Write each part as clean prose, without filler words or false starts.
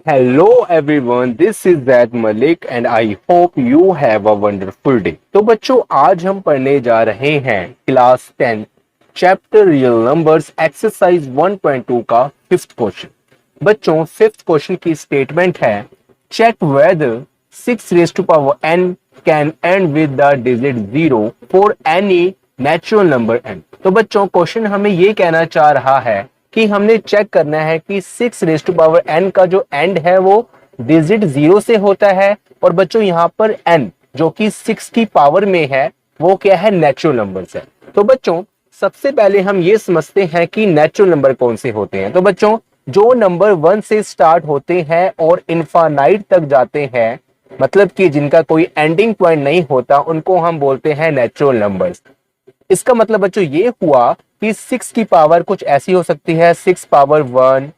Hello everyone, this is Zaid Malik and I hope you have a wonderful day. तो बच्चों आज हम पढ़ने जा रहे हैं class 10 chapter real numbers exercise 1.2 का फिफ्थ क्वेश्चन। बच्चों फिफ्थ क्वेश्चन की स्टेटमेंट है check whether 6 raised to power n can end with the digit 0 for any natural number n। तो बच्चों क्वेश्चन हमें ये कहना चाह रहा है कि हमने चेक करना है कि 6 रेज़ टू पावर n का जो एंड है वो डिजिट 0 से होता है और बच्चों यहाँ पर n जो कि 6 की पावर में है वो क्या है, नेचुरल नंबर्स है। तो बच्चों सबसे पहले हम ये समझते हैं कि नेचुरल नंबर कौन से होते हैं। तो बच्चों जो नंबर 1 से स्टार्ट होते हैं और इनफाइनाइट तक जाते हैं, मतलब कि जिनका कोई एंडिंग पॉइंट नहीं होता, उनको हम बोलते हैं नेचुरल नंबर्स। इसका मतलब बच्चों ये हुआ कि 6 की पावर कुछ ऐसी हो सकती है 6 power 1,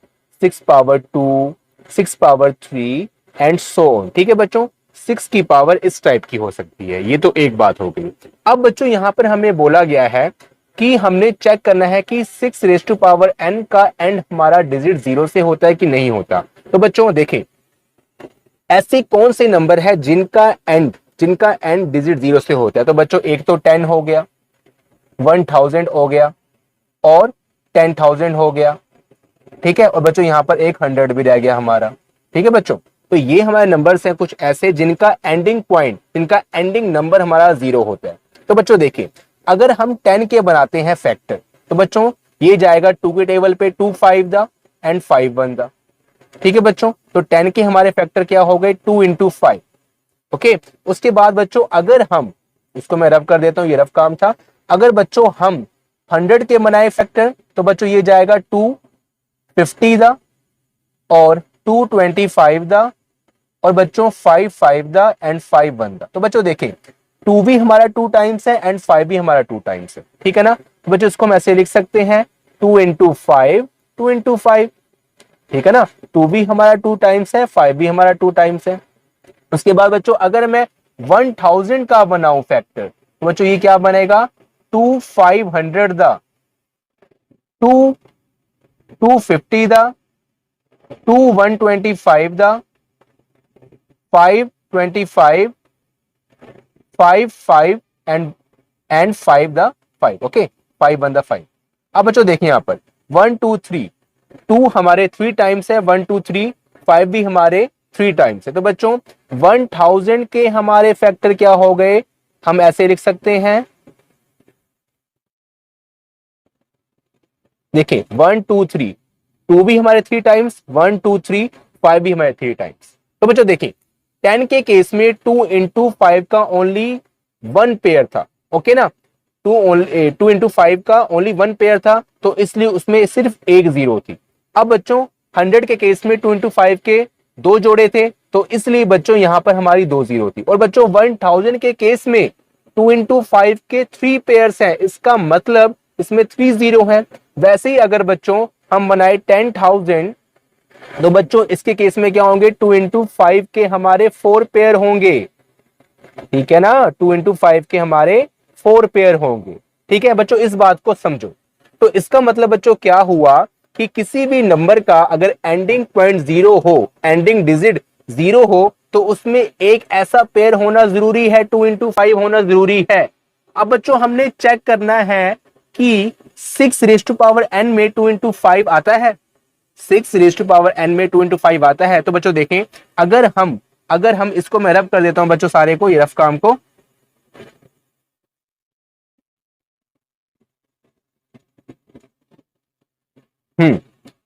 6 power 2, 6 power 3 and so on. ठीक है बच्चों, 6 की पावर इस टाइप की हो सकती है। ये तो एक बात हो गई। अब बच्चों यहाँ पर हमें बोला गया है कि हमने चेक करना है कि 6 रेज़ टू पावर n का एंड हमारा डिजिट 0 से होता है कि नहीं होता। तो बच्चों देखें ऐसे कौन से नंबर है जिनका एंड डिजिट 0 से होता है। तो बच्चों एक तो 10 हो गया, 1000 हो गया और 10,000 हो गया। ठीक है, और बच्चों यहाँ पर एक 100 भी रह गया हमारा। ठीक है बच्चों, तो ये हमारे नंबर्स हैं कुछ ऐसे जिनका एंडिंग नंबर हमारा 0 होता है। तो बच्चों देखिए अगर हम 10 के बनाते हैं फैक्टर, तो बच्चों ये जाएगा 2 के टेबल पे 2 5 दा एंड 5 1 दा। ठीक है बच्चों, तो 10 के हमारे फैक्टर क्या हो गए 2 इंटू 5। ओके, उसके बाद बच्चों अगर हम इसको मैं रफ कर देता हूं, ये रफ काम था। अगर बच्चों हम 100 के बनाए फैक्टर, तो बच्चों ये जाएगा 250 दा और 225 दा और बच्चों 5 5 दा एंड 5 1 दा। तो बच्चों देखें 2 भी हमारा 2 टाइम्स है एंड 5 भी हमारा 2 टाइम्स है। ठीक है ना, तो बच्चों इसको हम ऐसे लिख सकते हैं 2 इंटू 5, 2 इंटू 5। ठीक है ना, 2 भी हमारा 2 टाइम्स है, 5 भी हमारा 2 टाइम्स है। उसके बाद बच्चों अगर मैं 1000 का बनाऊं फैक्टर, तो बच्चों ये क्या बनेगा 2 500 दा, 2 250 दा, 2 125 दा, 5 25, 5 5 एंड 5 दा 5। ओके, 5 1 दा 5। अब बच्चों देखिए यहाँ पर 1 2 3, 2 हमारे 3 टाइम्स है, 1 2 3, 5 भी हमारे 3 टाइम्स है। तो बच्चों 1000 के हमारे फैक्टर क्या हो गए, हम ऐसे लिख सकते हैं। देखिए 1 2 3, 2 भी हमारे 3 टाइम्स, 1 2 3, 5 भी हमारे 3 टाइम्स। तो बच्चों देखिए 10 के केस में 2 इंटू 5 का ओनली 1 पेयर था। ओके ना, 2 इंटू 5 का ओनली 1 पेयर था, तो इसलिए उसमें सिर्फ एक 0 थी। अब बच्चों 100 के केस में 2 इंटू 5 के 2 जोड़े थे, तो इसलिए बच्चों यहां पर हमारी 2 0 थी। और बच्चों 1000 के केस में 2 इंटू 5 के 3 पेयर्स हैं, इसका मतलब इसमें 3 0 है। वैसे ही अगर बच्चों हम बनाए 10,000, तो बच्चों इसके केस में क्या होंगे 2 इंटू 5 के हमारे 4 पेयर होंगे। ठीक है ना, 2 इंटू 5 के हमारे 4 पेयर होंगे। ठीक है बच्चों, इस बात को समझो। तो इसका मतलब बच्चों क्या हुआ कि किसी भी नंबर का अगर एंडिंग पॉइंट 0 हो, एंडिंग डिजिट 0 हो, तो उसमें एक ऐसा पेयर होना जरूरी है, 2 इंटू 5 होना जरूरी है। अब बच्चों हमने चेक करना है कि 6 रेज़ टू पावर n में 2 इंटू 5 आता है, 6 रेज़ टू पावर n में 2 इंटू 5 आता है। तो बच्चों देखें अगर हम इसको मैं रफ कर देता हूं बच्चों सारे को, ये रफ काम को।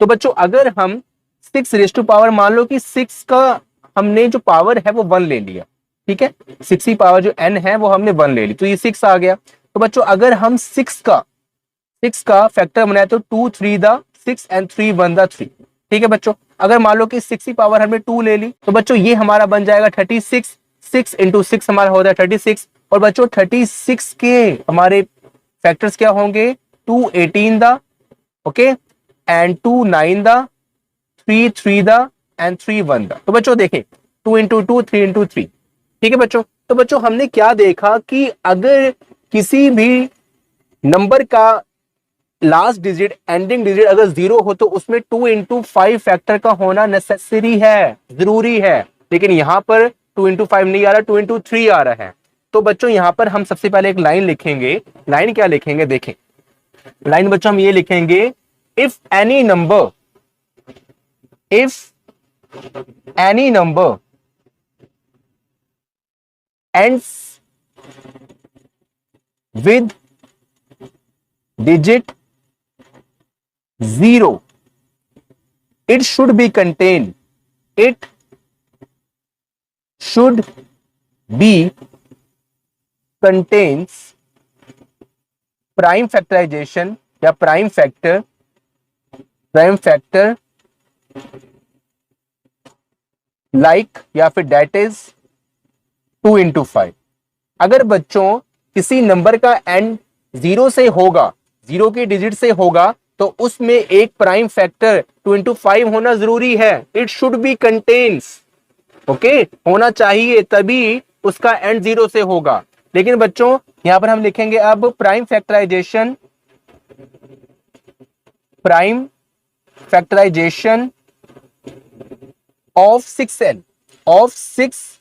तो बच्चों अगर हम 6 रेज़ टू पावर, मान लो कि 6 का हमने जो पावर है वो 1 ले लिया। ठीक है, 6 की पावर जो n है वो हमने 1 ले ली, तो ये 6 आ गया। तो बच्चों अगर हम 6 का फैक्टर बनाए तो 2 3 दा 6 एंड 3 1 दा 3। ठीक है बच्चों, अगर मान लो कि 6 की पावर हमने 2 ले ली, तो बच्चों ये हमारा बन जाएगा 36। 6 इंटू 6 हमारा हो जाए 36। और बच्चों 36 के हमारे फैक्टर्स क्या होंगे 2 18 दा, ओके, एंड 2 9 दा, 3 3 दा एंड 3 1 दा। तो बच्चों देखें 2 इंटू 2, 3 इंटू 3। ठीक है बच्चों, तो बच्चों हमने क्या देखा कि अगर किसी भी नंबर का लास्ट डिजिट एंडिंग डिजिट अगर 0 हो तो उसमें 2 into 5 फैक्टर का होना नेसेसरी है, जरूरी है। लेकिन यहां पर 2 into 5 नहीं आ रहा, 2 into 3 आ रहा है। तो बच्चों यहां पर हम सबसे पहले एक लाइन लिखेंगे। लाइन क्या लिखेंगे, देखें लाइन बच्चों हम ये लिखेंगे, if any number ends with digit 0, it should be contained contains prime factorization या प्राइम फैक्टर लाइक या फिर डेट इज 2 into 5। अगर बच्चों किसी नंबर का एंड 0 से होगा, 0 के डिजिट से होगा, तो उसमें एक प्राइम फैक्टर 2 into 5 होना जरूरी है। It should be contains, okay, होना चाहिए, तभी उसका एंड 0 से होगा। लेकिन बच्चों यहां पर हम लिखेंगे अब prime factorization of 6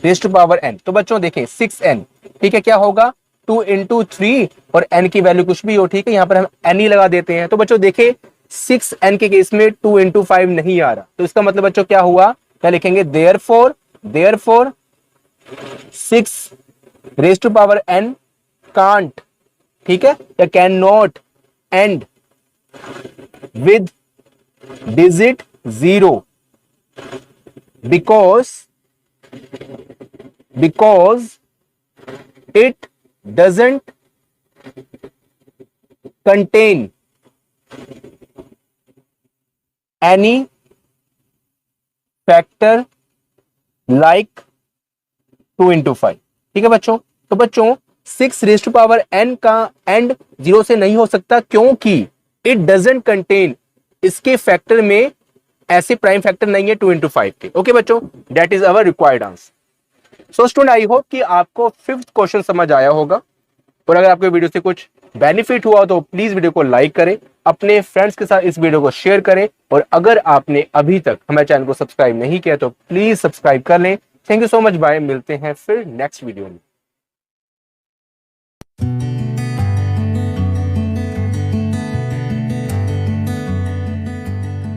raise to power n। तो बच्चों देखें 6n, ठीक है, क्या होगा 2 into 3 और n की वैल्यू कुछ भी हो, ठीक है, यहां पर हम n ही लगा देते हैं। तो बच्चों देखें 6n के केस में 2 into 5 नहीं आ रहा, तो इसका मतलब बच्चों क्या हुआ, क्या लिखेंगे, therefore 6 raise to power n can't, ठीक है, या can not end with digit 0 because it doesn't contain any factor like 2 into 5। ठीक है बच्चों, तो बच्चों 6 रेज़ टू पावर n का एंड 0 से नहीं हो सकता, क्योंकि इट डजंट कंटेन, इसके फैक्टर में ऐसे प्राइम फैक्टर नहीं है 2 into 5 के। ओके बच्चों, that is our required answer. So student, I hope कि आपको 5th क्वेश्चन समझ आया होगा, और अगर आपको वीडियो से कुछ बेनिफिट हुआ तो प्लीज वीडियो को लाइक करें, अपने फ्रेंड्स के साथ इस वीडियो को शेयर करें, और अगर आपने अभी तक हमारे चैनल को सब्सक्राइब नहीं किया तो प्लीज सब्सक्राइब कर लें। Thank you so much, bye, मिलते हैं फिर नेक्स्ट वीडियो में।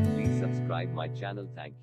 Please subscribe my channel. Thank you.